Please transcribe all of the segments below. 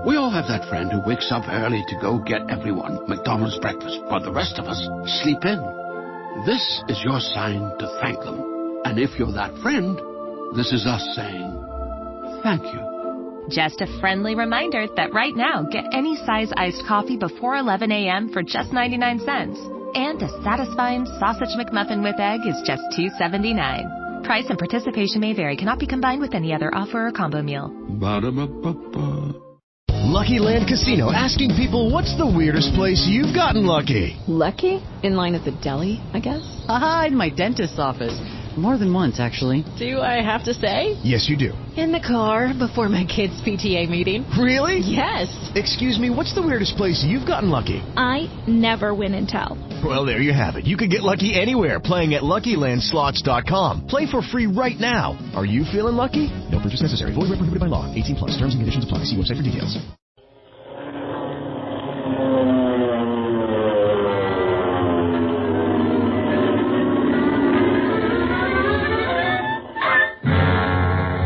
We all have that friend who wakes up early to go get everyone McDonald's breakfast, but the rest of us sleep in. This is your sign to thank them. And if you're that friend, this is us saying thank you. Just a friendly reminder that right now, get any size iced coffee before 11 a.m. for just 99 cents. And a satisfying sausage McMuffin with egg is just $2.79. Price and participation may vary. Cannot be combined with any other offer or combo meal. Ba-da-ba-ba-ba. Lucky Land Casino, asking people, what's the weirdest place you've gotten lucky? Lucky? In line at the deli, I guess? Aha, in my dentist's office. More than once, actually. Do I have to say? Yes, you do. In the car before my kids' PTA meeting. Really? Yes. Excuse me, what's the weirdest place you've gotten lucky? I never win and tell. Well, there you have it. You can get lucky anywhere, playing at LuckyLandSlots.com. Play for free right now. Are you feeling lucky? No purchase necessary. Void where prohibited by law. 18 plus. Terms and conditions apply. See website for details.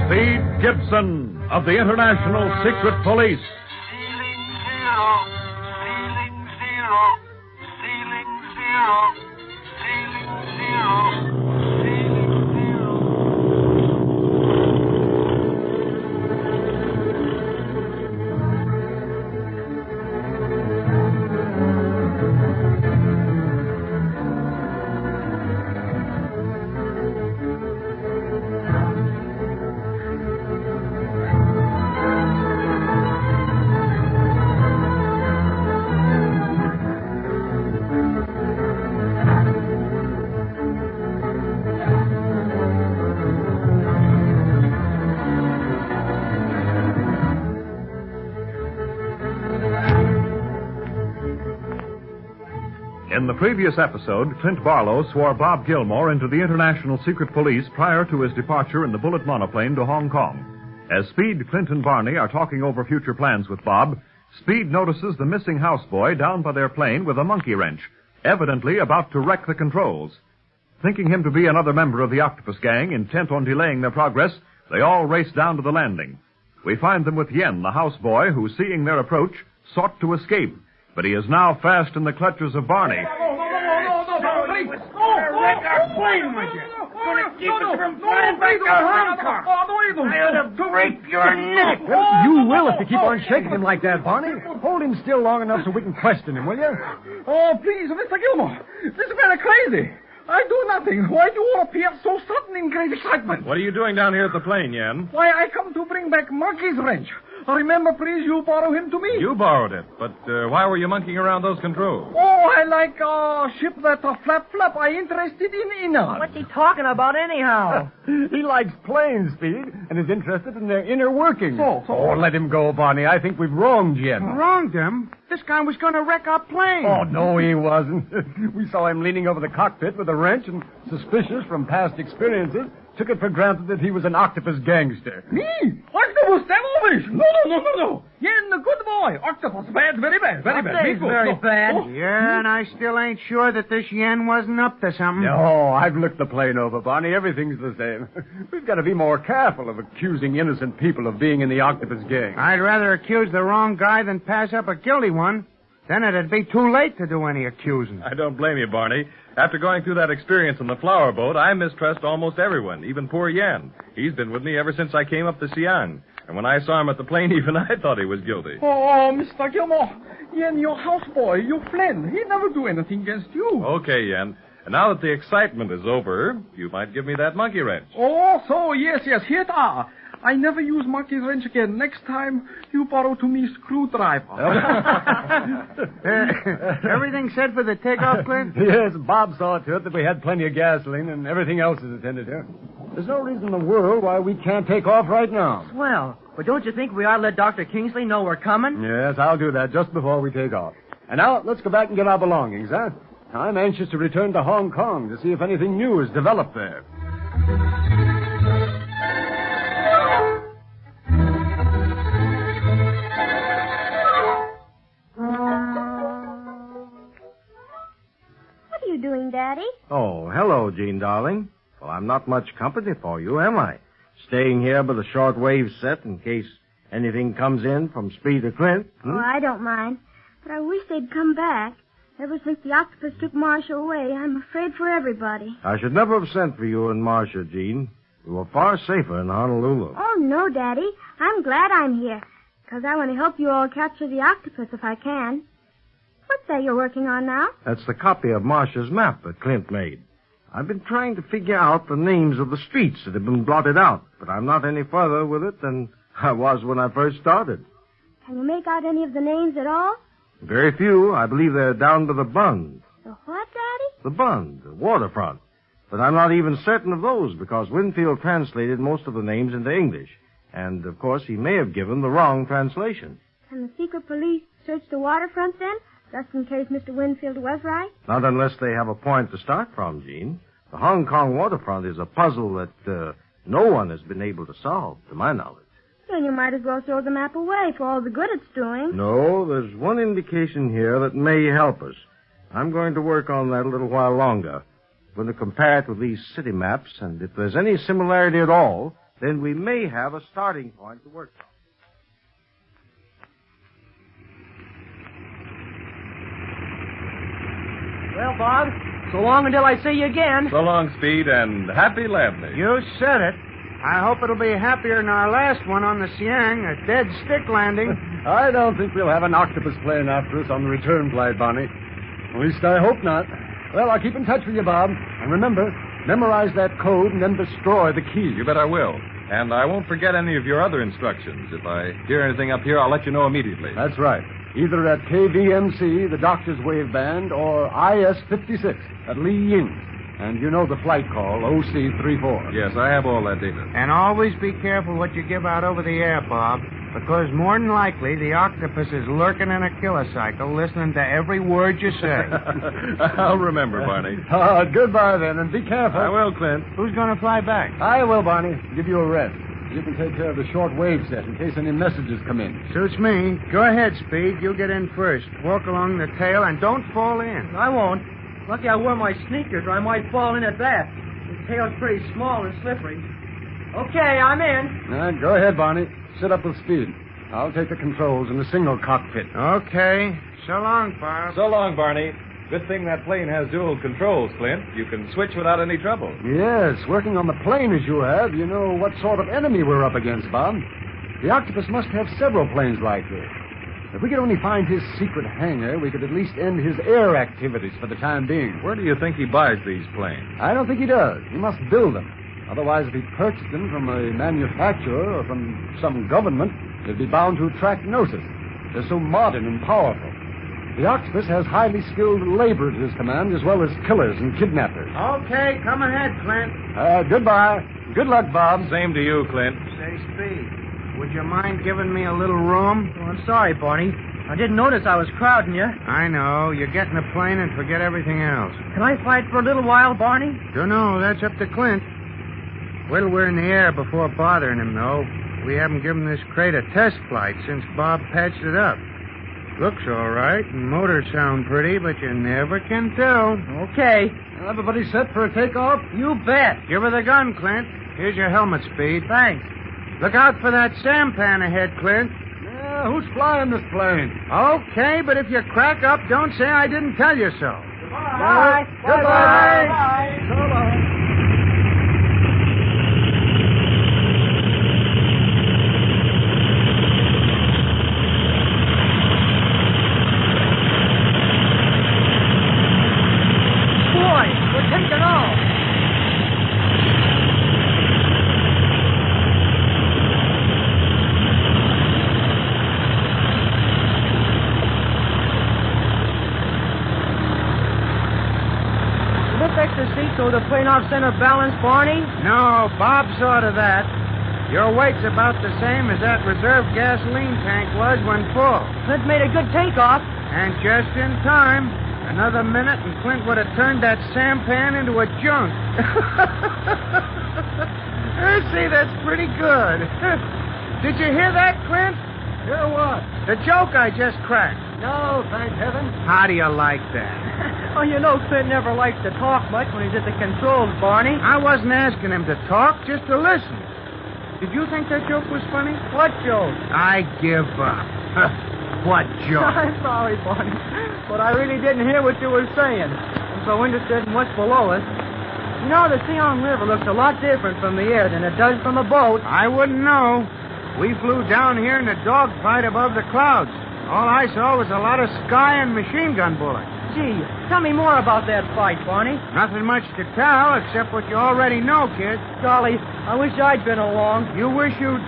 Speed Gibson of the International Secret Police. Ceiling zero, ceiling zero, ceiling zero, ceiling zero, ceiling zero. In the previous episode, Clint Barlow swore Bob Gilmore into the International Secret Police prior to his departure in the bullet monoplane to Hong Kong. As Speed, Clint, and Barney are talking over future plans with Bob, Speed notices the missing houseboy down by their plane with a monkey wrench, evidently about to wreck the controls. Thinking him to be another member of the Octopus gang, intent on delaying their progress, they all race down to the landing. We find them with Yen, the houseboy, who, seeing their approach, sought to escape. But he is now fast in the clutches of Barney. Wreck our plane with you. Gonna keep us from flying back to Hong Kong. I'll break your neck. You will if you keep on shaking him like that, Barney. Hold him still long enough so we can question him, will you? Oh, please, Mr. Gilmore. This is very crazy. I do nothing. Why do you all appear so sudden in great excitement? What are you doing down here at the plane, Yen? Why, I come to bring back Monkey's wrench. Remember, please, you borrow him to me. You borrowed it, but why were you monkeying around those controls? Oh, I like ship that flap. I interested in inner. What's he talking about anyhow? He likes planes, Speed, and is interested in their inner workings. Oh, let him go, Barney. I think we've wronged Yen. Wronged him? This guy was going to wreck our plane. Oh, no, he wasn't. We saw him leaning over the cockpit with a wrench and, suspicious from past experiences, took it for granted that he was an octopus gangster. Me? Octopus, devilish! No. Yen, a good boy. Octopus, bad, very bad. Very bad. Yeah, and I still ain't sure that this Yen wasn't up to something. No, I've looked the plane over, Barney. Everything's the same. We've got to be more careful of accusing innocent people of being in the octopus gang. I'd rather accuse the wrong guy than pass up a guilty one. Then it'd be too late to do any accusing. I don't blame you, Barney. After going through that experience in the flower boat, I mistrust almost everyone, even poor Yan. He's been with me ever since I came up to Siang. And when I saw him at the plane, even I thought he was guilty. Oh, Mr. Gilmore. Yen, your houseboy, your friend. He never do anything against you. Okay, Yen. And now that the excitement is over, you might give me that monkey wrench. Oh, so, yes. Here it are. I never use monkey's wrench again. Next time, you borrow to me screwdriver. Everything set for the takeoff, Clint? Yes, Bob saw to it that we had plenty of gasoline and everything else is attended to. There's no reason in the world why we can't take off right now. Well, but don't you think we ought to let Dr. Kingsley know we're coming? Yes, I'll do that just before we take off. And now, let's go back and get our belongings, huh? I'm anxious to return to Hong Kong to see if anything new has developed there. What are you doing, Daddy? Oh, hello, Jean, darling. Well, I'm not much company for you, am I? Staying here by the shortwave set in case anything comes in from Speed or Clint. Oh, I don't mind. But I wish they'd come back. Ever since the octopus took Marcia away, I'm afraid for everybody. I should never have sent for you and Marcia, Jean. You were far safer in Honolulu. Oh, no, Daddy. I'm glad I'm here. Because I want to help you all capture the octopus if I can. What's that you're working on now? That's the copy of Marcia's map that Clint made. I've been trying to figure out the names of the streets that have been blotted out, but I'm not any further with it than I was when I first started. Can you make out any of the names at all? Very few. I believe they're down to the Bund. The what, Daddy? The Bund, the waterfront. But I'm not even certain of those because Winfield translated most of the names into English. And, of course, he may have given the wrong translation. Can the secret police search the waterfront then, just in case Mr. Winfield was right? Not unless they have a point to start from, Jean. The Hong Kong waterfront is a puzzle that no one has been able to solve, to my knowledge. Then you might as well throw the map away for all the good it's doing. No, there's one indication here that may help us. I'm going to work on that a little while longer. I'm going to compare it with these city maps, and if there's any similarity at all, then we may have a starting point to work from. Well, Bob, so long until I see you again. So long, Speed, and happy lab day. You said it. I hope it'll be happier than our last one on the Siang, a dead stick landing. I don't think we'll have an octopus plane after us on the return flight, Barney. At least I hope not. Well, I'll keep in touch with you, Bob. And remember, memorize that code and then destroy the key. You bet I will. And I won't forget any of your other instructions. If I hear anything up here, I'll let you know immediately. That's right. Either at KVMC, the Doctor's Wave Band, or IS-56 at Li Ying. And you know the flight call, OC-34. Yes, I have all that data. And always be careful what you give out over the air, Bob, because more than likely the octopus is lurking in a killer cycle, listening to every word you say. I'll remember, Barney. Goodbye, then, and be careful. I will, Clint. Who's going to fly back? I will, Barney. Give you a rest. You can take care of the short wave set in case any messages come in. Suits me. Go ahead, Speed. You get in first. Walk along the tail and don't fall in. I won't. Lucky I wore my sneakers or I might fall in at that. The tail's pretty small and slippery. Okay, I'm in. Go ahead, Barney. Sit up with Speed. I'll take the controls in the single cockpit. Okay. So long, Bob. So long, Barney. Good thing that plane has dual controls, Clint. You can switch without any trouble. Yes, working on the plane as you have, you know what sort of enemy we're up against, Bob. The octopus must have several planes like this. If we could only find his secret hangar, we could at least end his air activities for the time being. Where do you think he buys these planes? I don't think he does. He must build them. Otherwise, if he purchased them from a manufacturer or from some government, they'd be bound to attract notice. They're so modern and powerful. The octopus has highly skilled labor at his command, as well as killers and kidnappers. Okay, come ahead, Clint. Goodbye. Good luck, Bob. Same to you, Clint. Say, Speed, would you mind giving me a little room? Oh, I'm sorry, Barney. I didn't notice I was crowding you. I know. You get in the plane and forget everything else. Can I fight for a little while, Barney? Dunno. That's up to Clint. Wait till we're in the air before bothering him, though. We haven't given this crate a test flight since Bob patched it up. Looks all right, and motors sound pretty, but you never can tell. Okay. Everybody set for a takeoff? You bet. Give her the gun, Clint. Here's your helmet, Speed. Thanks. Look out for that sampan ahead, Clint. Yeah, who's flying this plane? Okay, but if you crack up, don't say I didn't tell you so. Bye. Goodbye. Bye. So long. Extra seat so the plane off center balance, Barney? No, Bob saw to that. Your weight's about the same as that reserve gasoline tank was when full. Clint made a good takeoff. And just in time. Another minute and Clint would have turned that sampan into a junk. See, that's pretty good. Did you hear that, Clint? Hear what? The joke I just cracked. No, thank heaven. How do you like that? Oh, you know Clint never likes to talk much when he's at the controls, Barney. I wasn't asking him to talk, just to listen. Did you think that joke was funny? What joke? I give up. What joke? I'm sorry, Barney, but I really didn't hear what you were saying. I'm so interested in what's below us. You know, the Seong River looks a lot different from the air than it does from a boat. I wouldn't know. We flew down here in a dogfight above the clouds. All I saw was a lot of sky and machine gun bullets. Gee, tell me more about that fight, Barney. Nothing much to tell, except what you already know, kid. Golly, I wish I'd been along. You wish you'd...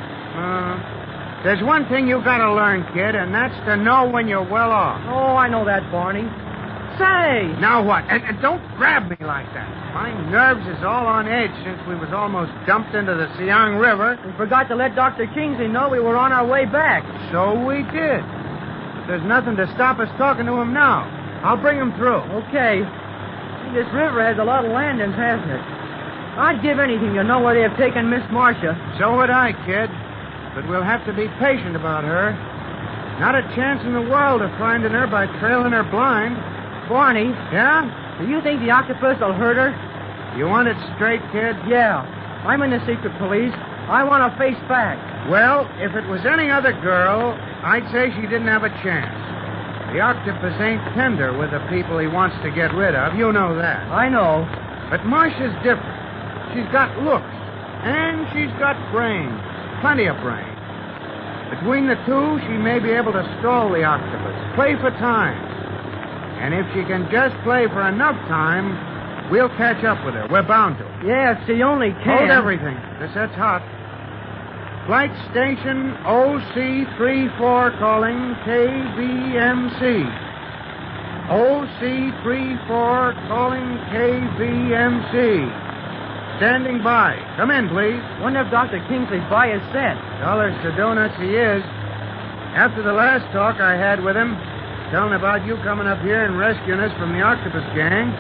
There's one thing you gotta learn, kid, and that's to know when you're well off. Oh, I know that, Barney. Say! Now what? And don't grab me like that. My nerves is all on edge since we was almost dumped into the Seong River. We forgot to let Dr. Kingsley know we were on our way back. So we did. But there's nothing to stop us talking to him now. I'll bring him through. Okay. This river has a lot of landings, hasn't it? I'd give anything to know where they have taken Miss Marcia. So would I, kid. But we'll have to be patient about her. Not a chance in the world of finding her by trailing her blind. Barney. Yeah? Do you think the octopus will hurt her? You want it straight, kid? Yeah. I'm in the secret police. I want to face back. Well, if it was any other girl, I'd say she didn't have a chance. The octopus ain't tender with the people he wants to get rid of. You know that. I know. But Marcia's different. She's got looks. And she's got brains. Plenty of brains. Between the two, she may be able to stall the octopus. Play for time. And if she can just play for enough time, we'll catch up with her. We're bound to. Yeah, if she only can. Hold everything. This set's hot. Flight station OC34 calling KBMC. OC34 calling KBMC. Standing by. Come in, please. Wonder if Dr. Kingsley's by his set. Dollars to donuts he is. After the last talk I had with him, telling about you coming up here and rescuing us from the octopus gang,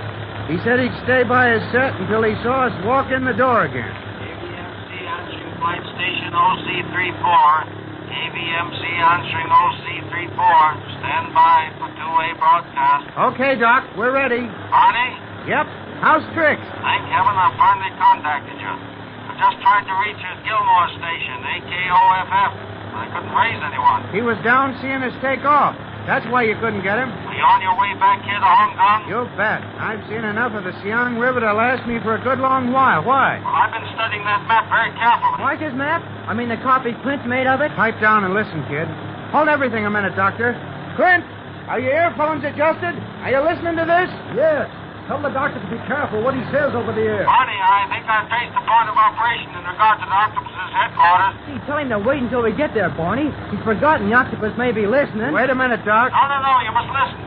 he said he'd stay by his set until he saw us walk in the door again. KBMC answering flight station OC34. KBMC answering OC34. Stand by for two-way broadcast. Okay, Doc, we're ready. Barney? Yep. How's Trix? Thank heaven I finally contacted you. I just tried to reach you at Gilmore Station, AKOFF, but I couldn't raise anyone. He was down seeing us take off. That's why you couldn't get him. Are you on your way back here to Hong Kong? You bet. I've seen enough of the Seong River to last me for a good long while. Why? Well, I've been studying that map very carefully. Like his map? I mean the copy Clint made of it? Pipe down and listen, kid. Hold everything a minute, Doctor. Clint, are your earphones adjusted? Are you listening to this? Yes. Tell the doctor to be careful what he says over the air. Barney, I think I've traced the point of operation in regard to the octopus's headquarters. See, tell him to wait until we get there, Barney. He's forgotten the octopus may be listening. Wait a minute, Doc. No, you must listen.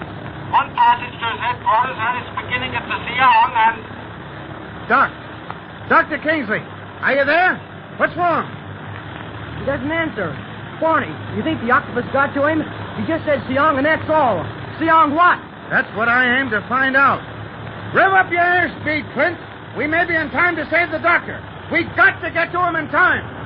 One passage to his headquarters and it's beginning at the Seong and... Doc. Dr. Kingsley, are you there? What's wrong? He doesn't answer. Barney, you think the octopus got to him? He just said Seong and that's all. Seong what? That's what I aim to find out. Rev up your airspeed, Clint. We may be in time to save the doctor. We've got to get to him in time.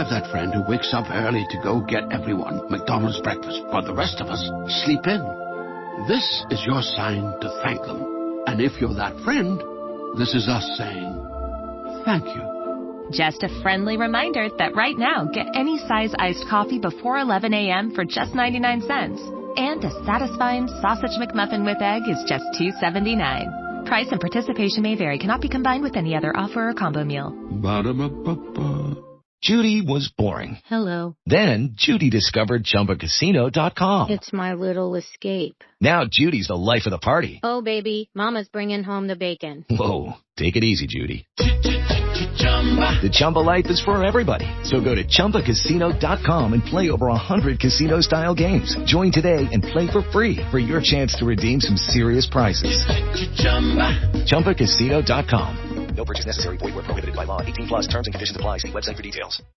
That friend who wakes up early to go get everyone McDonald's breakfast, while the rest of us sleep in. This is your sign to thank them. And if you're that friend, this is us saying thank you. Just a friendly reminder that right now, get any size iced coffee before 11 a.m. for just 99 cents. And a satisfying sausage McMuffin with egg is just $2.79. Price and participation may vary. Cannot be combined with any other offer or combo meal. Ba-da-ba-ba-ba. Judy was boring. Hello. Then Judy discovered ChumbaCasino.com. It's my little escape. Now Judy's the life of the party. Oh, baby, mama's bringing home the bacon. Whoa, take it easy, Judy. The Chumba life is for everybody. So go to ChumbaCasino.com and play over 100 casino-style games. Join today and play for free for your chance to redeem some serious prizes. ChumbaCasino.com. No purchase necessary. Void where prohibited by law. 18 plus terms and conditions apply. See website for details.